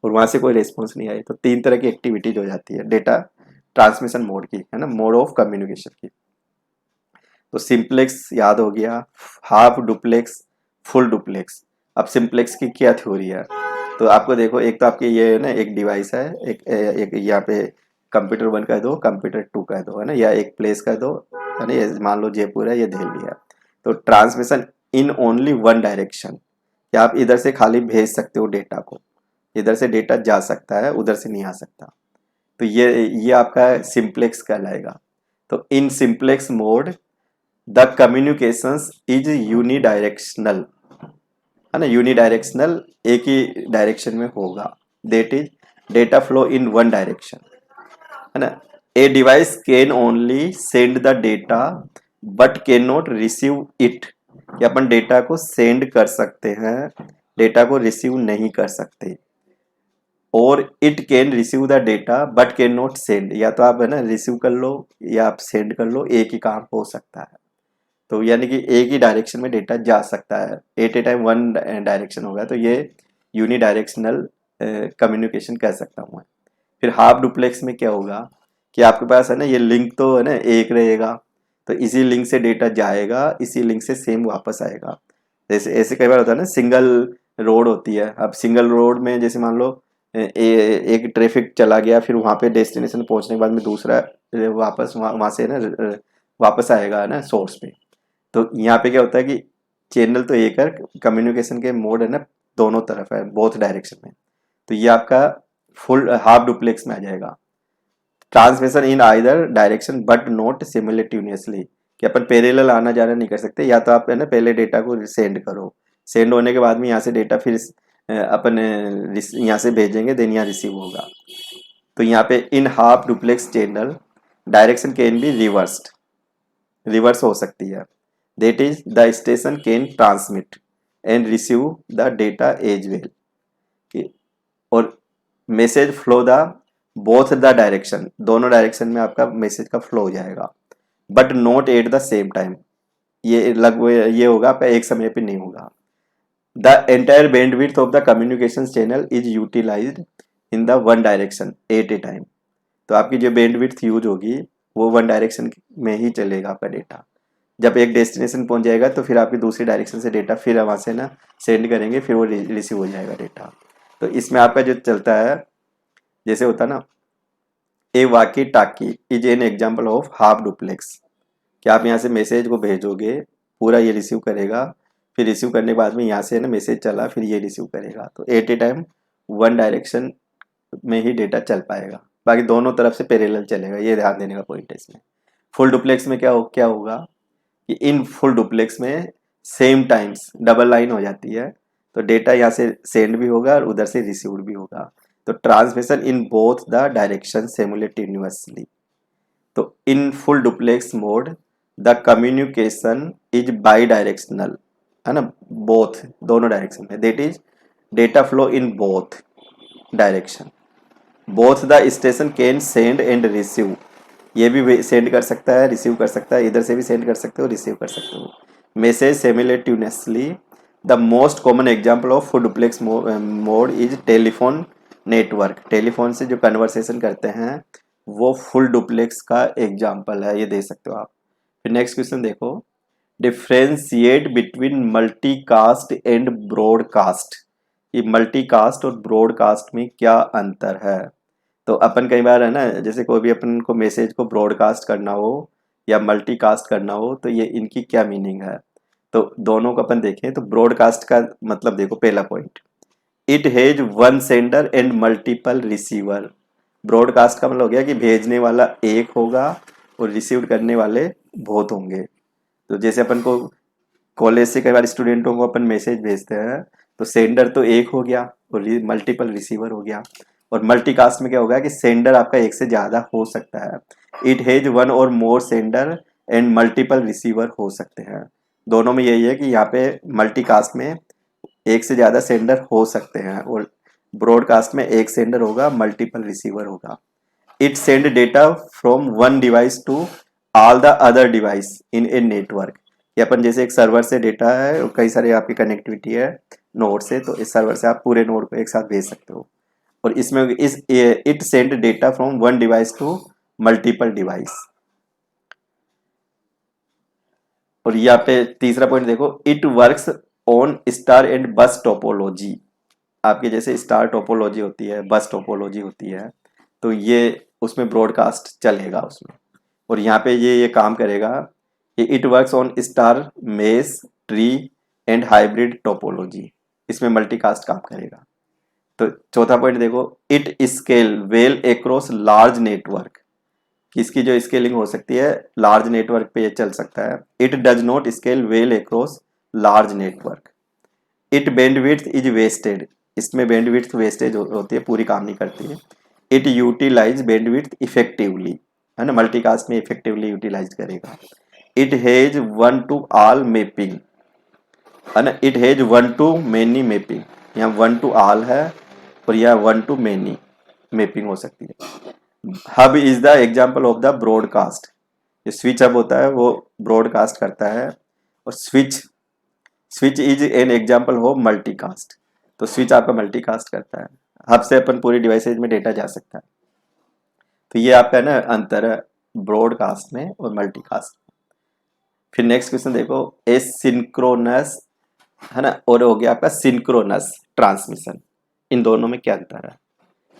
और वहां से कोई रिस्पॉन्स नहीं आई। तो 3 तरह की एक्टिविटीज हो जाती है डेटा ट्रांसमिशन मोड की है ना, मोड ऑफ कम्युनिकेशन की। तो सिंप्लेक्स याद हो गया, हाफ डुप्लेक्स, फुल डुप्लेक्स। अब सिंप्लेक्स की क्या थ्योरी है, तो आपको देखो, एक तो आपके ये है ना एक डिवाइस है, एक यहाँ पे कंप्यूटर 1 का दो, कंप्यूटर 2 का दो है ना, या एक प्लेस का दो है ना, ये मान लो जयपुर है, ये दिल्ली है। तो transmission in only one direction, कि आप इधर से खाली भेज सकते हो डेटा को, इधर से डेटा जा सकता है, उधर से नहीं आ सकता। तो ये आपका सिंप्लेक्स कहलाएगा। तो in simplex mode the communications is unidirectional है ना, यूनिडायरेक्शनल एक ही डायरेक्शन में होगा। That is data flow in one direction है ना। A device can only send the data but can not receive it, कि अपन डेटा को सेंड कर सकते हैं, डेटा को रिसीव नहीं कर सकते। और it can receive the data but can not send, या तो आप है ना रिसीव कर लो या आप सेंड कर लो, एक ही काम हो सकता है। तो यानी कि एक ही डायरेक्शन में डेटा जा सकता है, at a time one direction होगा, तो ये यूनी डायरेक्शनल कम्युनिकेशन कह सकता हूँ मैं। फिर हाफ डुप्लेक्स में क्या होगा कि आपके पास है ना ये लिंक तो है ना एक रहेगा, तो इसी लिंक से डेटा जाएगा, इसी लिंक से सेम वापस आएगा। जैसे ऐसे कई बार होता है ना, सिंगल रोड होती है। अब सिंगल रोड में जैसे मान लो एक ट्रैफिक चला गया, फिर वहाँ पे डेस्टिनेशन पहुँचने के बाद में दूसरा वापस वहाँ से ना वापस आएगा है ना सोर्स पे। तो यहाँ पे क्या होता है कि चैनल तो एक है, कम्युनिकेशन के मोड है ना दोनों तरफ है, बोथ डायरेक्शन में। तो ये आपका फुल हाफ डुप्लेक्स में आ जाएगा। Transmission in either direction but not simultaneously, कि अपन पैरेलल आना जाना नहीं कर सकते। या तो आप है ना पहले डेटा को सेंड करो, सेंड होने के बाद में यहाँ से डेटा फिर अपन यहाँ से भेजेंगे, देन यहाँ रिसीव होगा। तो यहाँ पे in half duplex channel direction can be reversed, reverse हो सकती है। That is the station can transmit and receive the data as well, और message flow the both the direction, दोनों डायरेक्शन में आपका मैसेज का फ्लो हो जाएगा, but not at the same time. ये लगभग ये होगा आपका एक समय पे नहीं होगा। The entire bandwidth of the communication channel is utilized in the one direction at a time. तो आपकी जो बैंडविड्थ यूज होगी वो वन डायरेक्शन में ही चलेगा आपका डेटा। जब एक डेस्टिनेशन पहुंच जाएगा तो फिर आपकी दूसरी डायरेक्शन से डेटा फिर वहाँ से ना सेंड करेंगे, फिर वो रिसीव हो जाएगा डेटा। तो इसमें आपका जो चलता है, जैसे होता है ना, ए वाकी टाकी is an example of half duplex, कि आप यहाँ से मैसेज को भेजोगे, पूरा ये रिसीव करेगा, फिर रिसीव करने के बाद में यहाँ से ना मैसेज चला, फिर ये रिसीव करेगा, तो at a time one direction में ही डेटा चल पाएगा, बाकी दोनों तरफ से पैरेलल चलेगा। ये ध्यान देने का पॉइंट है इसमें। फुल डुप्लेक्स में क्या होगा कि इन फुल डुप्लेक्स में सेम टाइम्स डबल लाइन हो जाती है, तो डेटा यहाँ से सेंड भी होगा और उधर से रिसीव्ड भी होगा, तो transmission in both the direction simultaneously. तो in full duplex mode the communication is bidirectional, है ना, बोथ दोनों डायरेक्शन में, that is data flow in both direction. Both the station can send and receive, ये भी send कर सकता है, रिसीव कर सकता है, इधर से भी सेंड कर सकते हो, रिसीव कर सकते हो message simultaneously. The most common example of full duplex mode is telephone network. Telephone से जो कन्वर्सेशन करते हैं वो फुल डुप्लेक्स का एग्जाम्पल है, ये दे सकते हो आप। फिर नेक्स्ट क्वेश्चन देखो, differentiate between multicast and broadcast. ये मल्टीकास्ट और ब्रॉडकास्ट में क्या अंतर है? तो अपन कई बार है ना, जैसे कोई भी अपन को मैसेज को ब्रॉडकास्ट करना हो या मल्टीकास्ट करना हो, तो ये इनकी क्या मीनिंग है, तो दोनों को अपन देखें। तो ब्रॉडकास्ट का मतलब देखो, पहला point, it has one sender and multiple receiver. Broadcast का मतलब हो गया कि भेजने वाला एक होगा और रिसीव करने वाले बहुत होंगे। तो जैसे अपन को कॉलेज से कई बार स्टूडेंटों को अपन मैसेज भेजते हैं, तो सेंडर तो एक हो गया और मल्टीपल रिसीवर हो गया। और मल्टीकास्ट में क्या होगा कि सेंडर आपका एक से ज़्यादा हो सकता है। इट हैज वन और मोर सेंडर एंड मल्टीपल रिसीवर हो सकते हैं। दोनों में यही है कि यहाँ पे मल्टीकास्ट में एक से ज़्यादा सेंडर हो सकते हैं और ब्रॉडकास्ट में एक सेंडर होगा, मल्टीपल रिसीवर होगा। It send data from one device to all the other device in a network. ये अपन जैसे एक सर्वर से डेटा है और कई सारे आपकी कनेक्टिविटी है नोड से, तो इस सर्वर से आप पूरे नोड को एक साथ भेज सकते हो। और इसमें इस it send data from one device to multiple device. और यहाँ पे तीसरा पॉइंट देखो, it works on star and bus topology. आपके जैसे स्टार टोपोलॉजी होती है, बस टोपोलॉजी होती है, तो ये उसमें ब्रॉडकास्ट चलेगा उसमें। और यहाँ पे ये काम करेगा कि it works on star mess tree and hybrid topology, इसमें मल्टीकास्ट काम करेगा। तो चौथा पॉइंट देखो, it scale well across large network. इसकी जो स्केलिंग हो सकती है लार्ज नेटवर्क पे ये चल सकता है। It does not scale well across large network. It bandwidth is wasted, इसमें बैंडविड्थ वेस्टेज होती है, पूरी काम नहीं करती है। इट यूटिलाइज बैंडविड्थ इफेक्टिवली, है ना, मल्टीकास्ट में इफेक्टिवली यूटिलाइज करेगा। It has one two all mapping, है ना, it has one two many mapping. यहाँ वन टू ऑल है और यह वन टू मेनी मैपिंग हो सकती है। Hub is the example of the broadcast. जो स्विच हब होता है वो ब्रॉडकास्ट करता है, और switch switch is an example of multicast. तो स्विच आपका मल्टीकास्ट करता है, हब से अपन पूरी डिवाइसेज में डेटा जा सकता है। तो ये आपका ना अंतर है ब्रॉडकास्ट में और मल्टीकास्ट में। फिर नेक्स्ट क्वेश्चन देखो, एसिंक्रोनस, है ना, और हो गया आपका सिंक्रोनस ट्रांसमिशन। इन दोनों में क्या अंतर है?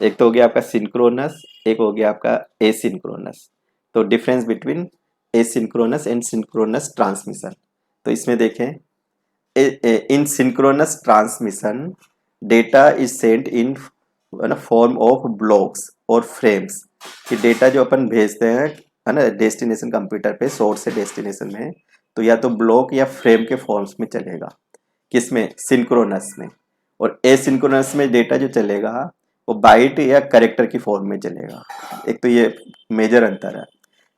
एक तो हो गया आपका सिंक्रोनस, एक हो गया आपका एसिंक्रोनस। तो difference between asynchronous and synchronous transmission. तो इसमें देखें, in synchronous transmission data is sent in form of blocks और फ्रेम्स। कि डेटा जो अपन भेजते हैं, है ना, डेस्टिनेशन कंप्यूटर पे सोर्स से डेस्टिनेशन में, तो या तो ब्लॉक या फ्रेम के फॉर्म्स में चलेगा, किसमें, सिंक्रोनस में। और एसिंक्रोनस में डेटा जो चलेगा वो बाइट या कैरेक्टर की फॉर्म में चलेगा। एक तो ये मेजर अंतर है।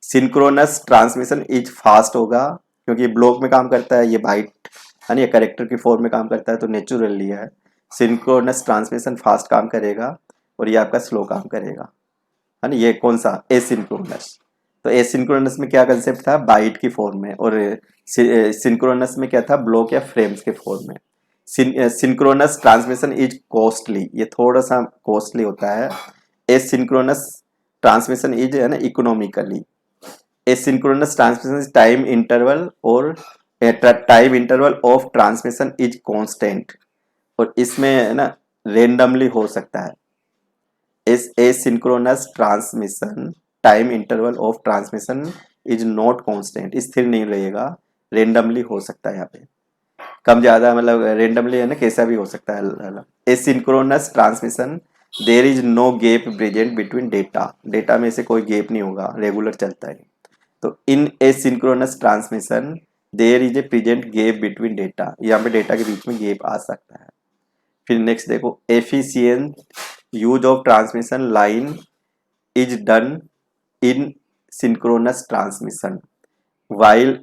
सिंक्रोनस ट्रांसमिशन इज फास्ट होगा क्योंकि ब्लॉक में काम करता है, ये बाइट है ना, ये कैरेक्टर की फॉर्म में काम करता है, तो नेचुरली है सिंक्रोनस ट्रांसमिशन फास्ट काम करेगा और ये आपका स्लो काम करेगा, है ना। ये कौन सा, एसिंक्रोनस। तो एसिंक्रोनस में क्या कंसेप्ट था, बाइट की फॉर्म में, और सिंक्रोनस में क्या था, ब्लॉक या फ्रेम्स के फॉर्म में। सिंक्रोनस ट्रांसमिशन इज कॉस्टली, ये थोड़ा सा कॉस्टली होता है। एसिंक्रोनस ट्रांसमिशन इज, है ना, economically. Asynchronous transmission time interval और time interval of transmission is constant. और इसमें है ना रेंडमली हो सकता है। इस asynchronous transmission time interval of transmission is not constant, स्थिर नहीं रहेगा, रेंडमली हो सकता है। यहाँ पे कम ज्यादा मतलब रेंडमली है ना, कैसा भी हो सकता है। Asynchronous transmission there is no gap present between data, data में से कोई गैप नहीं होगा, रेगुलर चलता है। तो in asynchronous transmission there is a present gap between data, यहाँ पे डेटा के बीच में गैप आ सकता है। फिर नेक्स्ट देखो, efficient use of transmission line is done in synchronous transmission while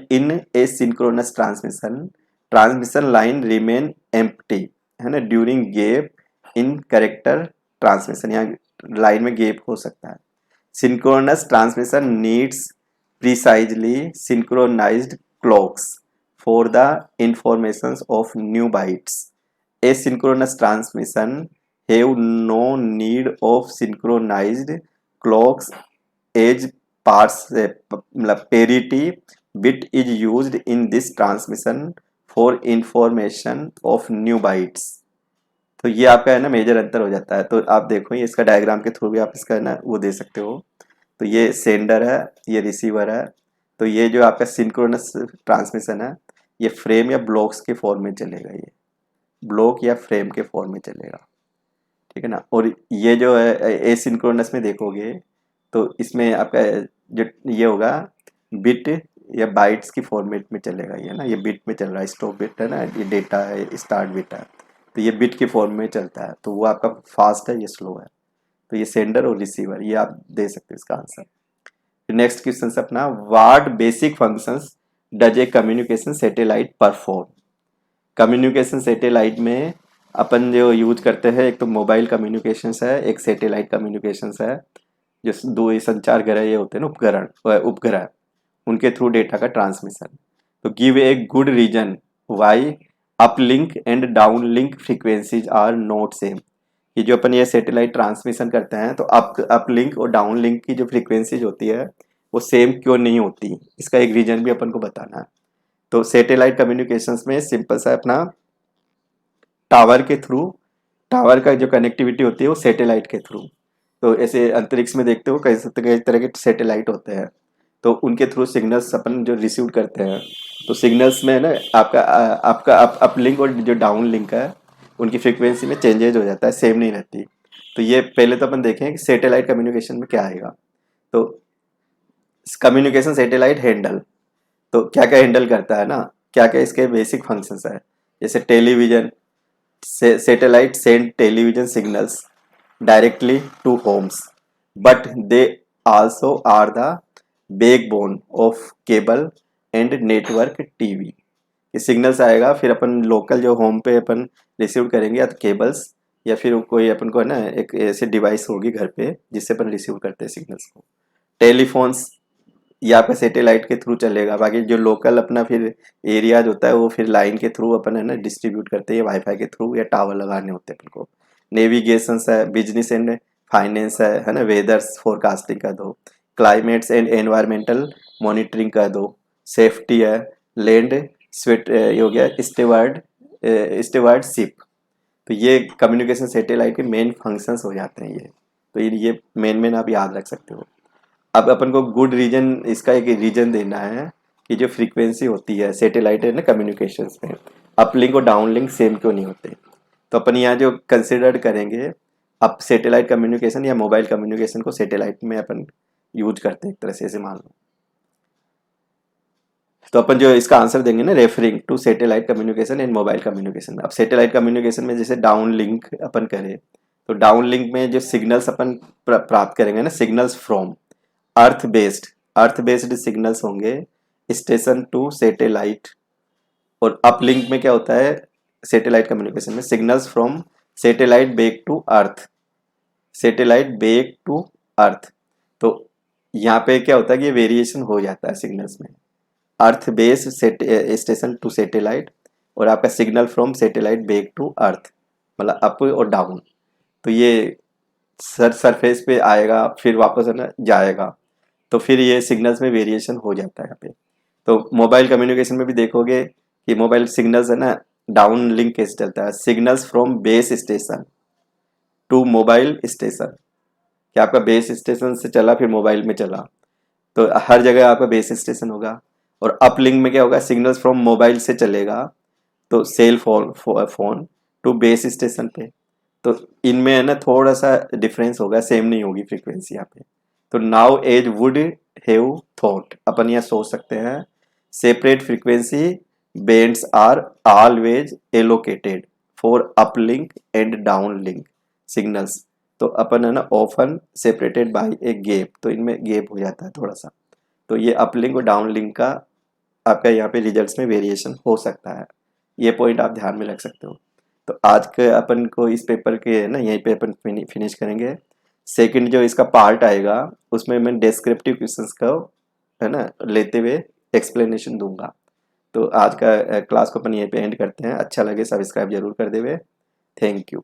in asynchronous transmission line remain empty, है ना, during gap in character transmission, यहाँ लाइन में गैप हो सकता है। Synchronous transmission needs precisely synchronized clocks for the information of new bytes. asynchronous transmission have no need of synchronized clocks as मतलब parity bit is used in this transmission for information of new bytes। तो ये आपका है ना major अंतर हो जाता है। तो आप देखो ये इसका डायग्राम के थ्रू भी आप इसका है ना वो दे सकते हो। तो ये सेंडर है, ये रिसीवर है। तो ये जो आपका सिंक्रोनस ट्रांसमिशन है, ये फ्रेम या ब्लॉक्स के फॉर्म में चलेगा, ये ब्लॉक या फ्रेम के फॉर्म में चलेगा, ठीक है ना। और ये जो है एसिंक्रोनस में देखोगे तो इसमें आपका जो ये होगा बिट या बाइट्स की फॉर्मेट में चलेगा, ये ना, ये बिट में चल रहा है, स्टॉप बिट है ना, ये डेटा है, स्टार्ट बिट है, तो ये बिट के फॉर्म में चलता है। तो वो आपका फास्ट है, ये स्लो है। तो ये सेंडर और रिसीवर, ये आप दे सकते हो इसका आंसर। नेक्स्ट क्वेश्चन से अपना, what basic functions does a communication satellite perform. Communication satellite में अपन जो यूज करते हैं, एक तो मोबाइल कम्युनिकेशंस है, एक सैटेलाइट कम्युनिकेशंस है। जो दो ये संचार ग्रह ये होते हैं ना, उपग्रह, उनके थ्रू डेटा का ट्रांसमिशन। तो give a good reason why uplink and downlink frequencies are not same. कि जो अपन ये सैटेलाइट ट्रांसमिशन करते हैं, तो अपलिंक और डाउनलिंक की जो फ्रीक्वेंसीज होती है वो सेम क्यों नहीं होती, इसका एक रीजन भी अपन को बताना है। तो सैटेलाइट कम्युनिकेशंस में सिंपल सा अपना टावर के थ्रू, टावर का जो कनेक्टिविटी होती है वो सैटेलाइट के थ्रू। तो ऐसे अंतरिक्ष में देखते हो कई तरह के सैटेलाइट होते हैं, तो उनके थ्रू सिग्नल्स अपन जो रिसीव करते हैं, तो सिग्नल्स में ना आपका अपलिंक और जो डाउन लिंक है उनकी फ्रीक्वेंसी में चेंजेज हो जाता है, सेम नहीं रहती। तो ये पहले तो अपन देखें कि सैटेलाइट कम्युनिकेशन में क्या आएगा। तो कम्युनिकेशन सैटेलाइट हैंडल, तो क्या क्या हैंडल करता है ना, क्या क्या इसके बेसिक फंक्शंस है। जैसे television, satellite send television signals directly to homes, but they also are the backbone of cable and network TV। ये सिग्नल्स आएगा, फिर अपन लोकल जो होम पे अपन रिसीव करेंगे, या तो केबल्स या फिर कोई अपन को है ना एक ऐसे डिवाइस होगी घर पे जिससे अपन रिसीव करते हैं सिग्नल्स को। टेलीफोन्स ये आपका सैटेलाइट के थ्रू चलेगा। बाकी जो लोकल अपना फिर एरियाज होता है वो फिर लाइन के थ्रू अपन है ना डिस्ट्रीब्यूट करते हैं, वाईफाई के थ्रू या टावर लगाने होते हैं अपन को। नेविगेशन है, बिजनेस एंड फाइनेंस है ना, वेदर्स फोरकास्टिंग कर दो, क्लाइमेट्स एंड एनवायरमेंटल मॉनिटरिंग कर दो, सेफ्टी है, लैंड स्वेट ये हो गया, स्टेवार्डशिप। तो ये कम्युनिकेशन सैटेलाइट के मेन फंक्शंस हो जाते हैं ये। तो ये मेन आप याद रख सकते हो। अब अपन को गुड रीजन, इसका एक रीजन देना है कि जो फ्रीक्वेंसी होती है सैटेलाइट है ना कम्युनिकेशंस में, अपलिंक और डाउनलिंक सेम क्यों नहीं होते। तो अपन यहाँ जो कंसिडर करेंगे, अब सैटेलाइट कम्युनिकेशन या मोबाइल कम्युनिकेशन को सैटेलाइट में अपन यूज करते हैं एक तरह से, ऐसे मान लो। तो अपन जो इसका आंसर देंगे ना, referring to satellite communication and mobile communication. अब सैटेलाइट कम्युनिकेशन में जैसे डाउन लिंक अपन करें, तो डाउन लिंक में जो सिग्नल्स अपन प्राप्त करेंगे ना, signals from earth based signals होंगे स्टेशन टू सैटेलाइट। और अपलिंक में क्या होता है सैटेलाइट कम्युनिकेशन में, signals from satellite back to earth, satellite back to earth. तो यहाँ पे क्या होता है कि ये वेरिएशन हो जाता है सिग्नल्स में, earth based station to satellite और आपका signal from satellite back to earth, मतलब अप और डाउन। तो ये सरफेस पे आएगा फिर वापस है ना जाएगा, तो फिर ये सिग्नल्स में वेरिएशन हो जाता है यहाँ पे। तो मोबाइल कम्युनिकेशन में भी देखोगे कि मोबाइल सिग्नल्स है ना डाउन लिंक कैसे चलता है, signals from base station to mobile station, कि आपका बेस स्टेशन से चला फिर मोबाइल में चला, तो हर जगह आपका बेस स्टेशन होगा। और अपलिंक में क्या होगा, सिग्नल्स फ्रॉम मोबाइल से चलेगा तो cell phone phone to base station पे। तो इनमें है ना थोड़ा सा डिफरेंस होगा, सेम नहीं होगी फ्रीक्वेंसी यहाँ पे। तो now as would have thought, अपन यहाँ सोच सकते हैं, separate frequency bands are always allocated for uplink and downlink signals. तो अपन है ना often separated by a gap, तो इनमें गैप हो जाता है थोड़ा सा। तो ये अपलिंक और डाउनलिंक का आपका यहाँ पे रिजल्ट्स में वेरिएशन हो सकता है, ये पॉइंट आप ध्यान में रख सकते हो। तो आज के अपन को इस पेपर के ना यहीं पे अपन फिनिश करेंगे। सेकंड जो इसका पार्ट आएगा उसमें मैं डिस्क्रिप्टिव क्वेश्चंस को है ना लेते हुए एक्सप्लेनेशन दूंगा। तो आज का क्लास को अपन यहीं पे एंड करते हैं। अच्छा लगे सब्सक्राइब जरूर कर देवे। Thank you.